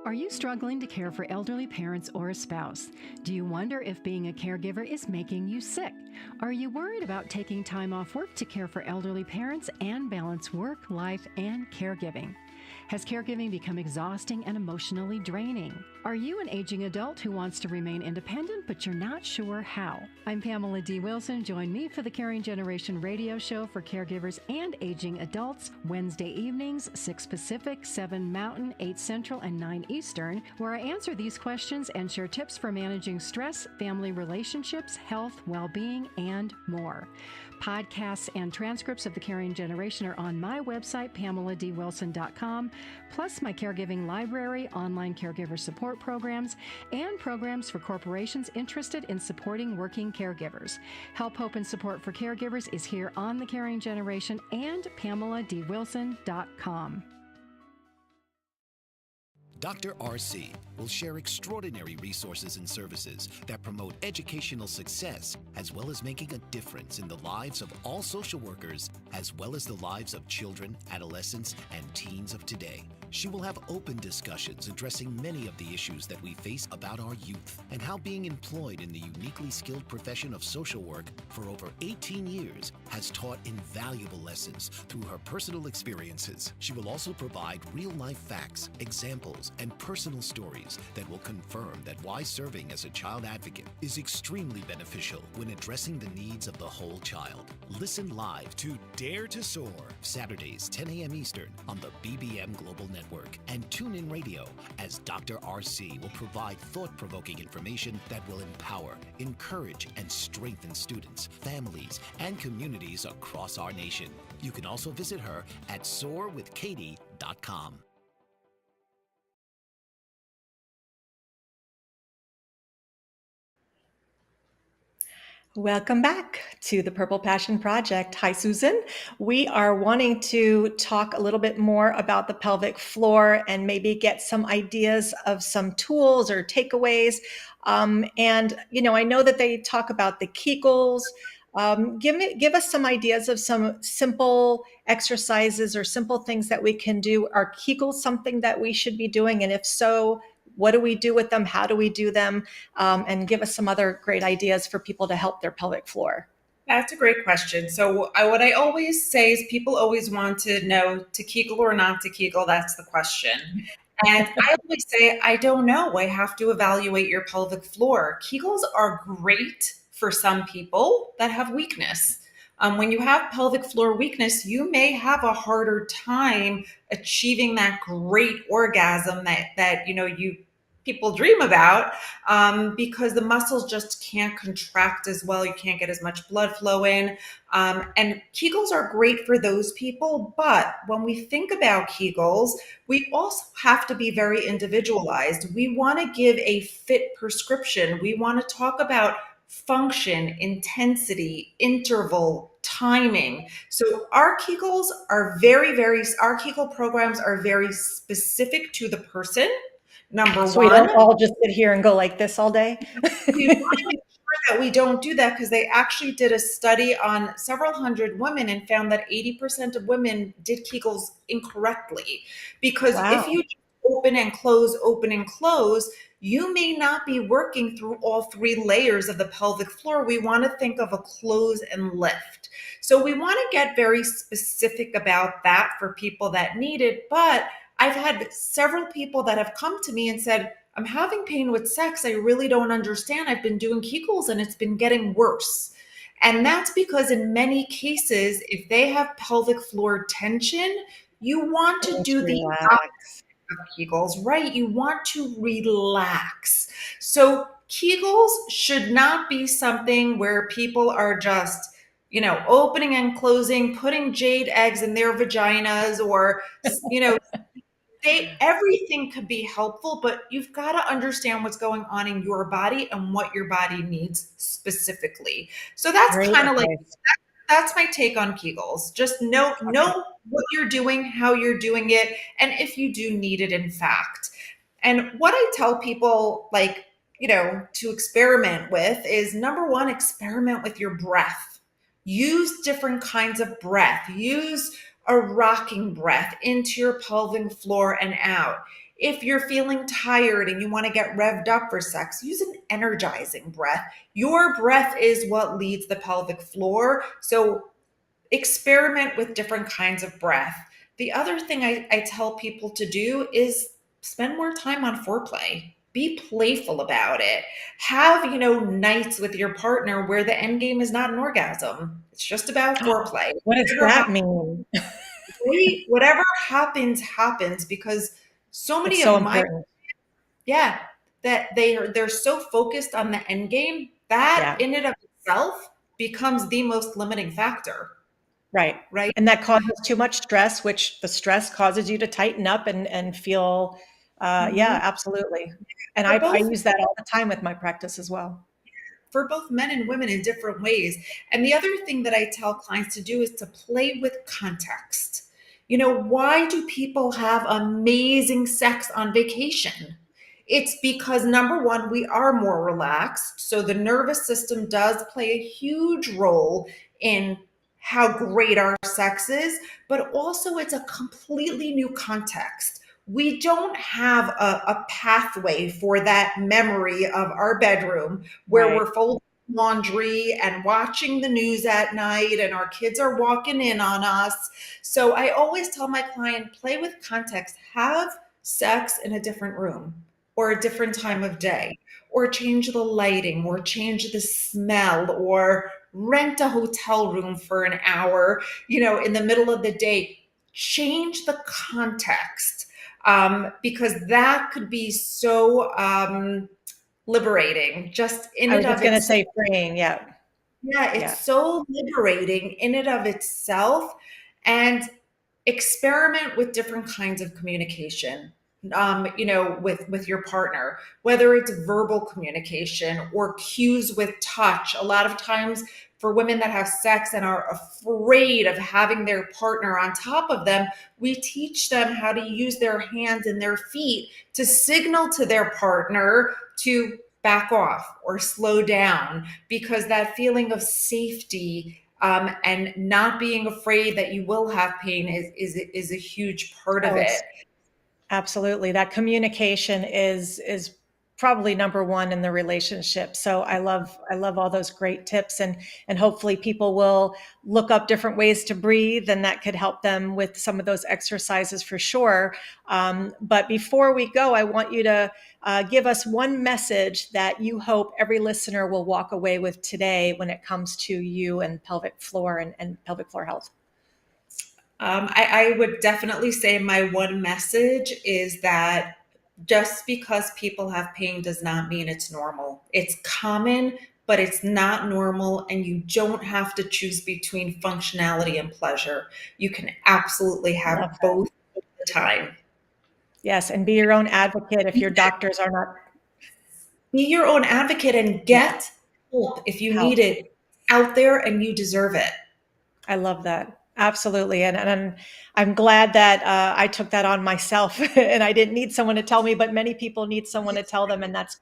Are you struggling to care for elderly parents or a spouse? Do you wonder if being a caregiver is making you sick? Are you worried about taking time off work to care for elderly parents and balance work, life, and caregiving? Has caregiving become exhausting and emotionally draining? Are you an aging adult who wants to remain independent, but you're not sure how? I'm Pamela D. Wilson. Join me for the Caring Generation radio show for caregivers and aging adults, Wednesday evenings, 6 Pacific, 7 Mountain, 8 Central, and 9 Eastern, where I answer these questions and share tips for managing stress, family relationships, health, well-being, and more. Podcasts and transcripts of the Caring Generation are on my website, PamelaDWilson.com, plus my caregiving library, online caregiver support programs, and programs for corporations interested in supporting working caregivers. Help, hope, and support for caregivers is here on the Caring Generation and PamelaDWilson.com. Dr. RC will share extraordinary resources and services that promote educational success, as well as making a difference in the lives of all social workers, as well as the lives of children, adolescents, and teens of today. She will have open discussions addressing many of the issues that we face about our youth and how being employed in the uniquely skilled profession of social work for over 18 years has taught invaluable lessons through her personal experiences. She will also provide real-life facts, examples, and personal stories that will confirm that why serving as a child advocate is extremely beneficial when addressing the needs of the whole child. Listen live to Dare to Soar, Saturdays, 10 a.m. Eastern on the BBM Global Network, and tune in radio as Dr. RC will provide thought-provoking information that will empower, encourage, and strengthen students, families, and communities across our nation. You can also visit her at soarwithkatie.com. Welcome back to the Purple Passion Project. Hi, Susan. We are wanting to talk a little bit more about the pelvic floor and maybe get some ideas of some tools or takeaways. I know that they talk about the Kegels. Give us some ideas of some simple exercises or simple things that we can do. Are Kegels something that we should be doing? And if so, what do we do with them? How do we do them? And give us some other great ideas for people to help their pelvic floor. That's a great question. So what I always say is people always want to know to Kegel or not to Kegel. That's the question. And I always say, I don't know. I have to evaluate your pelvic floor. Kegels are great for some people that have weakness. When you have pelvic floor weakness, you may have a harder time achieving that great orgasm that you people dream about, because the muscles just can't contract as well. You can't get as much blood flow in. And Kegels are great for those people. But when we think about Kegels, we also have to be very individualized. We want to give a fit prescription. We want to talk about function, intensity, interval, timing. So our Kegels are our Kegel programs are very specific to the person. Number So we one, don't all just sit here and go like this all day. we want to make sure that we don't do that, because they actually did a study on several hundred women and found that 80% of women did Kegels incorrectly. Because if Wow. you open and close, you may not be working through all three layers of the pelvic floor. We want to think of a close and lift. So we want to get very specific about that for people that need it. But I've had several people that have come to me and said, I'm having pain with sex. I really don't understand. I've been doing Kegels and it's been getting worse. And that's because in many cases, if they have pelvic floor tension, you want to do the Relax. of Kegels, right? You want to relax. So Kegels should not be something where people are just, opening and closing, putting jade eggs in their vaginas, or, everything could be helpful, but you've got to understand what's going on in your body and what your body needs specifically. So that's Great kind of like advice. that's my take on Kegels. Just know what you're doing, how you're doing it, and if you do need it, in fact. And what I tell people, to experiment with is, number one, experiment with your breath. Use different kinds of breath. Use a rocking breath into your pelvic floor and out. If you're feeling tired and you want to get revved up for sex, use an energizing breath. Your breath is what leads the pelvic floor. So experiment with different kinds of breath. The other thing I tell people to do is spend more time on foreplay. Be playful about it. Have, nights with your partner where the end game is not an orgasm. It's just about foreplay. What does that mean? Whatever happens, because so many It's so of my important. that they're so focused on the end game that Yeah. in and of itself becomes the most limiting factor. Right. Right. And that causes too much stress, which the stress causes you to tighten up and feel, yeah, absolutely. And For I both use that all the time with my practice as well. for both men and women in different ways. And the other thing that I tell clients to do is to play with context. Why do people have amazing sex on vacation? It's because number one, we are more relaxed. So the nervous system does play a huge role in how great our sex is, but also it's a completely new context. We don't have a pathway for that memory of our bedroom where Right. we're folding laundry and watching the news at night and our kids are walking in on us. So I always tell my client, play with context, have sex in a different room or a different time of day, or change the lighting, or change the smell, or rent a hotel room for an hour, in the middle of the day. Change the context, because that could be so liberating just in I and was of just going to itself. say freeing. Yeah. Yeah, Yeah. it's so liberating in and of itself. And experiment with different kinds of communication, with your partner, whether it's verbal communication or cues with touch. A lot of times for women that have sex and are afraid of having their partner on top of them, we teach them how to use their hands and their feet to signal to their partner to back off or slow down, because that feeling of safety, and not being afraid that you will have pain is a huge part of Oh, it. it's absolutely. That communication is probably number one in the relationship. So I love all those great tips, and hopefully people will look up different ways to breathe, and that could help them with some of those exercises for sure. But before we go, I want you to give us one message that you hope every listener will walk away with today when it comes to you and pelvic floor and pelvic floor health. I would definitely say my one message is that just because people have pain does not mean it's normal. It's common, but it's not normal. And you don't have to choose between functionality and pleasure. You can absolutely have Love that. both at the time. Yes, and be your own advocate if your doctors are not. Be your own advocate and Yeah, get help if you help. need it out there, and you deserve it. I love that. Absolutely. And I'm glad that I took that on myself and I didn't need someone to tell me, but many people need someone to tell them. And that's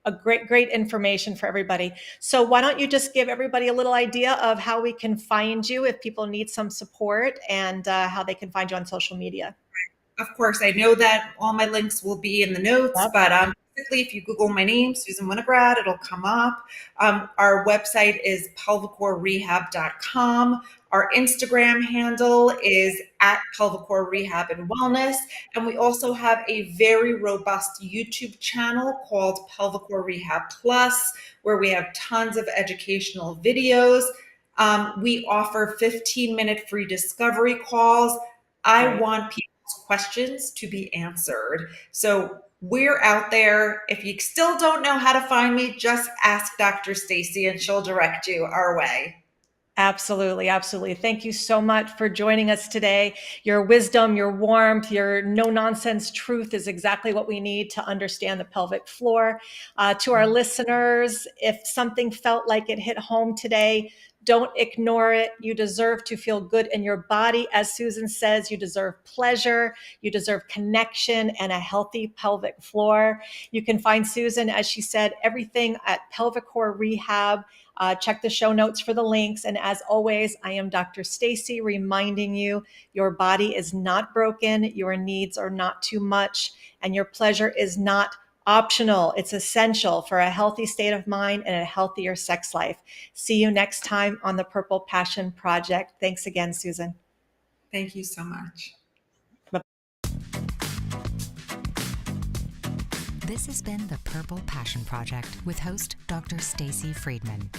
a great information for everybody. So why don't you just give everybody a little idea of how we can find you if people need some support, and how they can find you on social media? Of course, I know that all my links will be in the notes, Yep. but basically, if you Google my name, Susan Winograd, it'll come up. Our website is pelvicorrehab.com. Our Instagram handle is at Pelvicore Rehab and Wellness. And we also have a very robust YouTube channel called Pelvicore Rehab Plus, where we have tons of educational videos. We offer 15-minute free discovery calls. I Right. want people's questions to be answered. So we're out there. If you still don't know how to find me, just ask Dr. Stacy and she'll direct you our way. Absolutely. Absolutely. Thank you so much for joining us today. Your wisdom, your warmth, your no nonsense truth is exactly what we need to understand the pelvic floor. To our listeners, if something felt like it hit home today, don't ignore it. You deserve to feel good in your body. As Susan says, you deserve pleasure, you deserve connection, and a healthy pelvic floor. You can find Susan, as she said, everything at Pelvicore Rehab. Check the show notes for the links. And as always, I am Dr. Stacy, reminding you your body is not broken, your needs are not too much, and your pleasure is not optional. It's essential for a healthy state of mind and a healthier sex life. See you next time on the Purple Passion Project. Thanks again, Susan. Thank you so much. This has been the Purple Passion Project with host Dr. Stacy Friedman.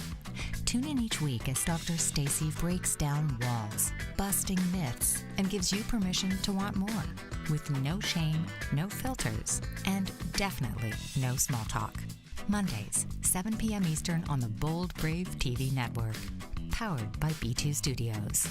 Tune in each week as Dr. Stacy breaks down walls, busting myths, and gives you permission to want more, with no shame, no filters, and definitely no small talk. Mondays, 7 p.m. Eastern on the Bold Brave TV network. Powered by B2 Studios.